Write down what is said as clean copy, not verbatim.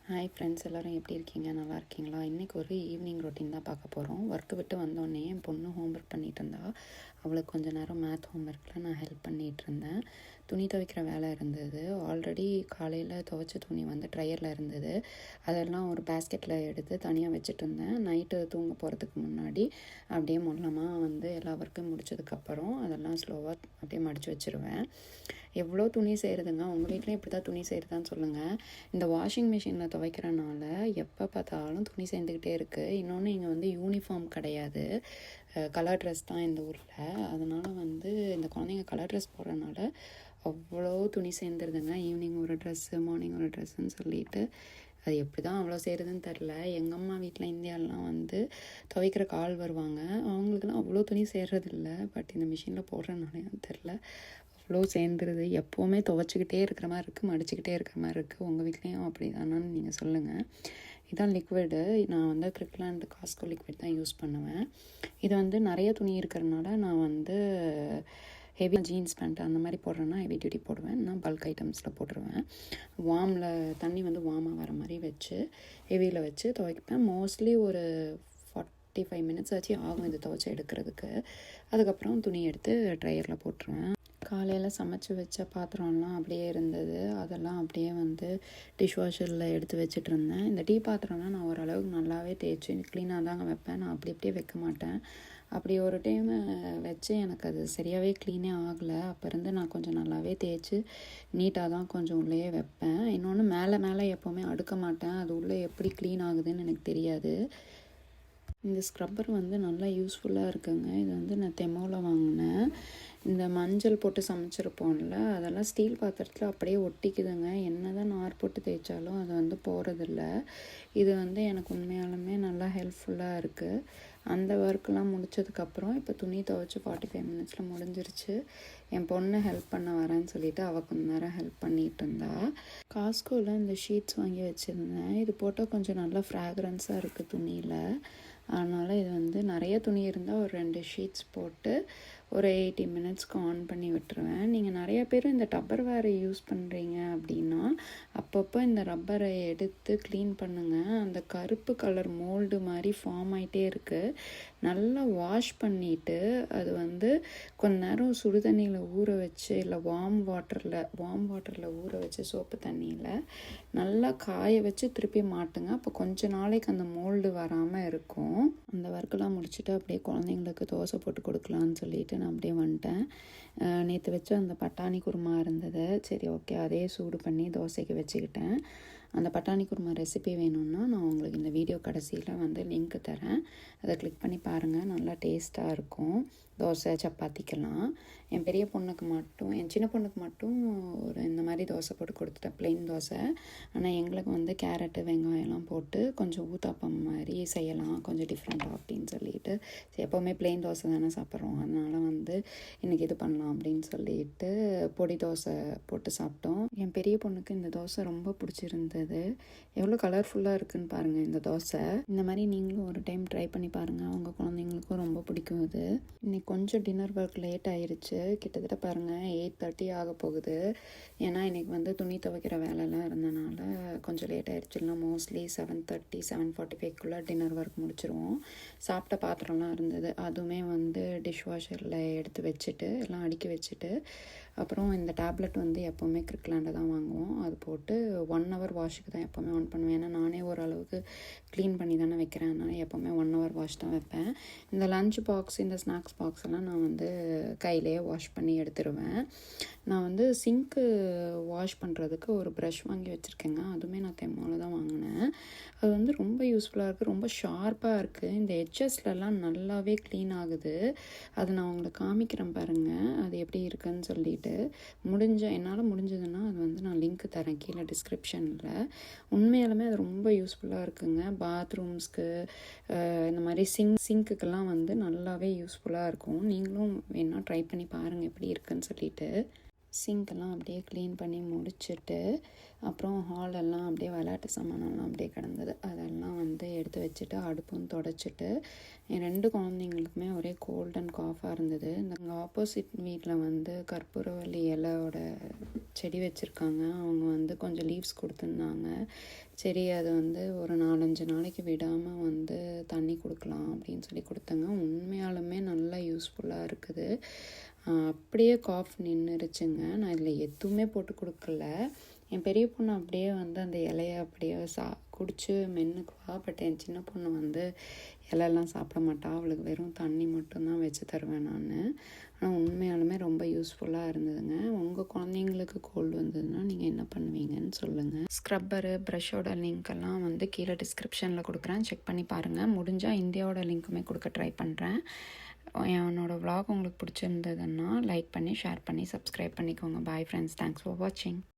Hi friends, எல்லோரும் எப்படி இருக்கீங்க? நல்லா இருக்கீங்களா? இன்றைக்கி ஒரு ஈவினிங் ரொட்டீன் தான் பார்க்க போகிறோம். ஒர்க்கு விட்டு வந்தோடனே என் பொண்ணு ஹோம்ஒர்க் பண்ணிகிட்டு இருந்தா. அவளுக்கு கொஞ்சம் நேரம் மேத் ஹோம்ஒர்க்கில் நான் ஹெல்ப் பண்ணிகிட்டு இருந்தேன். துணி துவைக்கிற வேலை இருந்தது. ஆல்ரெடி காலையில் துவைச்ச துணி வந்து ட்ரையரில் இருந்தது. அதெல்லாம் ஒரு பேஸ்கெட்டில் எடுத்து தனியாக வச்சுட்டு இருந்தேன். நைட்டு தூங்க போகிறதுக்கு முன்னாடி அப்படியே மொல்லமாக வந்து எல்லா ஒர்க்கும் முடிச்சதுக்கப்புறம் அதெல்லாம் ஸ்லோவாக அப்படியே மடித்து வச்சுருவேன். எவ்வளோ துணி செய்கிறதுங்க. உங்கள் வீட்லேயும் இப்படி தான் துணி செய்கிறதான்னு சொல்லுங்கள். இந்த வாஷிங் மிஷினில் துவைக்கிறனால எப்போ பார்த்தாலும் துணி சேர்ந்துக்கிட்டே இருக்குது. இன்னொன்று இங்கே வந்து யூனிஃபார்ம் கிடையாது, கலர் ட்ரெஸ் தான் இந்த ஊரில். அதனால் வந்து இந்த குழந்தைங்க கலர் ட்ரெஸ் போடுறதுனால அவ்வளோ துணி சேர்ந்துருதுங்க. ஈவினிங் ஒரு ட்ரெஸ்ஸு, மார்னிங் ஒரு ட்ரெஸ்ஸுன்னு சொல்லிட்டு அது எப்படி தான் அவ்வளோ செய்கிறதுன்னு தெரில. எங்கள் அம்மா வீட்டில் இந்தியாவிலாம் வந்து துவைக்கிறக்கு ஆள் வருவாங்க. அவங்களுக்குலாம் அவ்வளோ துணி சேர்றதில்ல. பட் இந்த மிஷினில் போடுறதுனாலையும் தெரில அவ்வளோ சேர்ந்துருது. எப்போவுமே துவைச்சிக்கிட்டே இருக்கிற மாதிரி இருக்குது, மடிச்சுக்கிட்டே இருக்கிற மாதிரி இருக்குது. உங்கள் வீட்லேயும் அப்படி தானான்னு நீங்கள் சொல்லுங்கள். இதான் லிக்விடு. நான் வந்து கிரிக்லாண்ட் காஸ்கோ லிக்விட் தான் யூஸ் பண்ணுவேன். இது வந்து நிறைய துணி இருக்கிறதுனால நான் வந்து ஹெவி ஜீன்ஸ் பேண்ட் அந்த மாதிரி போடுறேன்னா ஹெவி டியூட்டி போடுவேன். நான் பல்க் ஐட்டம்ஸில் போட்டுருவேன். வார்மில் தண்ணி வந்து வார்மாக வர மாதிரி வச்சு ஹெவியில் வச்சு துவைப்பேன். மோஸ்ட்லி ஒரு 45 மினிட்ஸ் ஆச்சு ஆகும் இது துவைச்சி எடுக்கிறதுக்கு. அதுக்கப்புறம் துணி எடுத்து ட்ரையரில் போட்டுருவேன். காலையில் சமைச்சி வச்ச பாத்திரம்லாம் அப்படியே இருந்தது. அதெல்லாம் அப்படியே வந்து டிஷ்வாஷரில் எடுத்து வச்சுட்டு இருந்தேன். இந்த டீ பாத்திரம்லாம் நான் ஓரளவுக்கு நல்லாவே தேய்ச்சி க்ளீனாக தாங்க வைப்பேன். நான் அப்படியே வைக்க மாட்டேன். அப்படி ஒரு டைமு வச்சு எனக்கு அது சரியாகவே க்ளீனே ஆகலை. அப்போ இருந்து நான் கொஞ்சம் நல்லாவே தேய்ச்சி நீட்டாக தான் கொஞ்சம் உள்ளேயே வைப்பேன். இன்னொன்று மேலே எப்போவுமே அடுக்க மாட்டேன். அது உள்ளே எப்படி க்ளீன் ஆகுதுன்னு எனக்கு தெரியாது. இந்த ஸ்க்ரப்பர் வந்து நல்லா யூஸ்ஃபுல்லாக இருக்குங்க. இது வந்து நான் தெமோவில் வாங்கினேன். இந்த மஞ்சள் போட்டு சமைச்சிருப்போம்ல, அதெல்லாம் ஸ்டீல் பாத்திரத்தில் அப்படியே ஒட்டிக்குதுங்க. என்ன தான் நார் போட்டு தேய்ச்சாலும் அது வந்து போகிறதில்ல. இது வந்து எனக்கு உண்மையாலுமே நல்லா ஹெல்ப்ஃபுல்லாக இருக்குது. அந்த ஒர்க்கெலாம் முடித்ததுக்கப்புறம் இப்போ துணி துவைச்சி 45 மினிட்ஸில் முடிஞ்சிருச்சு. என் பொண்ணு ஹெல்ப் பண்ண வரேன்னு சொல்லிவிட்டு அவள் கொஞ்சம் நேரம் ஹெல்ப் பண்ணிகிட்டு இருந்தா. காஸ்கோவில் இந்த ஷீட்ஸ் வாங்கி வச்சுருந்தேன். இது போட்டால் கொஞ்சம் நல்லா ஃப்ராக்ரன்ஸாக இருக்குது துணியில். அதனால் இது வந்து நிறைய துணி இருந்தால் ஒரு 2 ஷீட்ஸ் போட்டு ஒரு 80 மினிட்ஸ்க்கு ஆன் பண்ணி விட்டுருவேன். நீங்கள் நிறைய பேர் இந்த டப்பர் வேரை யூஸ் பண்ணுறீங்க அப்படின்னா அப்பப்போ இந்த ரப்பரை எடுத்து க்ளீன் பண்ணுங்கள். அந்த கருப்பு கலர் மோல்டு மாதிரி ஃபார்ம் ஆகிட்டே இருக்குது. நல்லா வாஷ் பண்ணிவிட்டு அது வந்து கொஞ்ச நேரம் சுடு தண்ணியில் ஊற வச்சு இல்லை வார்ம் வாட்டரில் ஊற வச்சு சோப்பு தண்ணியில் நல்லா காய வச்சு திருப்பி மாட்டுங்க. அப்போ கொஞ்ச நாளைக்கு அந்த மோல்டு வராமல் இருக்கும். அந்த ஒர்க்கெல்லாம் முடிச்சுட்டு அப்படியே குழந்தைங்களுக்கு தோசை போட்டு கொடுக்கலான்னு சொல்லிட்டு நான் அப்படியே வந்துட்டேன். நேற்று வச்சு அந்த பட்டாணி குருமா இருந்தது. சரி, ஓகே, அதே சூடு பண்ணி தோசைக்கு வச்சுக்கிட்டேன். அந்த பட்டாணி குருமா ரெசிபி வேணும்னா நான் உங்களுக்கு இந்த வீடியோ கடைசியில் வந்து லிங்க் தரேன். அதை கிளிக் பண்ணி பாருங்கள். நல்லா டேஸ்ட்டாக இருக்கும். தோசை சப்பாத்திக்கெல்லாம். என் பெரிய பொண்ணுக்கு மட்டும், என் சின்ன பொண்ணுக்கு மட்டும் ஒரு இந்த மாதிரி தோசை போட்டு கொடுத்துட்டேன், ப்ளெயின் தோசை. ஆனால் எங்களுக்கு வந்து கேரட்டு வெங்காயம்லாம் போட்டு கொஞ்சம் ஊத்தாப்பம் மாதிரி செய்யலாம், கொஞ்சம் டிஃப்ரெண்ட்டாக அப்படின்னு சொல்லிட்டு எப்போவுமே ப்ளெயின் தோசை தானே சாப்பிட்றோம். அதனால் வந்து இன்றைக்கி இது பண்ணலாம் அப்படின்னு சொல்லிட்டு பொடி தோசை போட்டு சாப்பிட்டோம். என் பெரிய பொண்ணுக்கு இந்த தோசை ரொம்ப பிடிச்சிருந்தது. எவ்வளோ கலர்ஃபுல்லாக இருக்குதுன்னு பாருங்கள் இந்த தோசை. இந்த மாதிரி நீங்களும் ஒரு டைம் ட்ரை பண்ணி பாருங்கள். உங்கள் குழந்தைங்களுக்கும் ரொம்ப பிடிக்கும் இது. இன்றைக்கி கொஞ்சம் டின்னர் ஒர்க் லேட் ஆயிடுச்சு. கிட்டத்தட்ட பாருங்கள் 8:30 ஆக போகுது. ஏன்னா இன்றைக்கி வந்து துணி துவைக்கிற வேலைலாம் இருந்தனால கொஞ்சம் லேட் ஆயிடுச்சு. இல்லை மோஸ்ட்லி 7:30 7:45க்குள்ளே டின்னர் ஒர்க் முடிச்சிருவோம். சாப்பிட்ட பாத்திரம்லாம் இருந்தது, அதுவுமே வந்து டிஷ்வாஷரில் எடுத்து வச்சுட்டு எல்லாம் அடுக்கி வச்சுட்டு, அப்புறம் இந்த டேப்லெட் வந்து எப்போவுமே கிரிக்லாண்டில் தான் வாங்குவோம். அது போட்டு 1 hour வாஷுக்கு தான் எப்போவுமே ஆன் பண்ணுவேன். ஏன்னா நானே ஓரளவுக்கு க்ளீன் பண்ணி தானே வைக்கிறேன். அதனால் எப்போவுமே 1 hour வாஷ் தான் வைப்பேன். இந்த லஞ்ச் பாக்ஸ், இந்த ஸ்நாக்ஸ் பாக்ஸ் எல்லாம் நான் வந்து கையிலேயே வாஷ் பண்ணி எடுத்துருவேன். நான் வந்து சிங்க்கு வாஷ் பண்ணுறதுக்கு ஒரு ப்ரஷ் வாங்கி வச்சுருக்கேங்க. அதுவுமே நான் தெம்மாவில் தான் வாங்கினேன். அது வந்து ரொம்ப யூஸ்ஃபுல்லாக இருக்குது, ரொம்ப ஷார்ப்பாக இருக்குது. இந்த எட்ஜஸ்லலாம் நல்லாவே க்ளீன் ஆகுது. அதை நான் உங்களுக்கு காமிக்கிறேன் பாருங்கள், அது எப்படி இருக்குன்னு சொல்லிட்டு. என்னால் முடிஞ்சதுன்னா அது வந்து நான் லிங்க் தரேன் கீழே டிஸ்கிரிப்ஷனில். உண்மையாலுமே அது ரொம்ப யூஸ்ஃபுல்லாக இருக்குங்க. பாத்ரூம்ஸ்க்கு இந்த மாதிரி சிங்க்குக்கெல்லாம் வந்து நல்லாவே யூஸ்ஃபுல்லாக இருக்கும். நீங்களும் வேணால் ட்ரை பண்ணி பாருங்கள் எப்படி இருக்குன்னு சொல்லிட்டு. சிங்க்கெல்லாம் அப்படியே க்ளீன் பண்ணி முடிச்சுட்டு அப்புறம் ஹாலெல்லாம் அப்படியே விளையாட்டு சாமானெல்லாம் அப்படியே கிடந்தது. அதெல்லாம் வந்து எடுத்து வச்சுட்டு அடுப்பும் தொடச்சிட்டு, என் 2 குழந்தைங்களுக்குமே ஒரே கோல்ட் அண்ட் காஃபாக இருந்தது. இந்த ஆப்போசிட் வீட்டில் வந்து கற்பூரவள்ளி இலையோட செடி வச்சுருக்காங்க. அவங்க வந்து கொஞ்சம் லீவ்ஸ் கொடுத்துருந்தாங்க. சரி அது வந்து ஒரு 4-5 நாளைக்கு விடாமல் வந்து தண்ணி கொடுக்கலாம் அப்படின்னு சொல்லி கொடுத்தேங்க. உண்மையாலுமே நல்லா யூஸ்ஃபுல்லாக இருக்குது. அப்படியே காஃப் நின்றுருச்சுங்க. நான் இதில் எதுவுமே போட்டு கொடுக்கல. என் பெரிய பொண்ணு அப்படியே வந்து அந்த இலைய அப்படியே குடிச்சு மென்னுக்குவா. பட் என் சின்ன பொண்ணு வந்து இலையெல்லாம் சாப்பிட மாட்டா. அவளுக்கு வெறும் தண்ணி மட்டும்தான் வச்சு தருவேன் நான். ஆனால் உண்மையாலுமே ரொம்ப யூஸ்ஃபுல்லாக இருந்ததுங்க. உங்கள் குழந்தைங்களுக்கு கோல்டு வந்ததுன்னா நீங்கள் என்ன பண்ணுவீங்கன்னு சொல்லுங்கள். ஸ்க்ரப்பரு ப்ரஷ்ஷோட லிங்க்கெல்லாம் வந்து கீழே டிஸ்கிரிப்ஷனில் கொடுக்குறேன், செக் பண்ணி பாருங்கள். முடிஞ்சால் இந்தியாவோட லிங்க்குமே கொடுக்க ட்ரை பண்ணுறேன். என்னோடய vlog உங்களுக்கு பிடிச்சிருந்ததுன்னா லைக் பண்ணி, ஷேர் பண்ணி, சப்ஸ்கிரைப் பண்ணிக்கோங்க. பாய் ஃப்ரெண்ட்ஸ், தேங்க்ஸ் ஃபார் வாட்சிங்.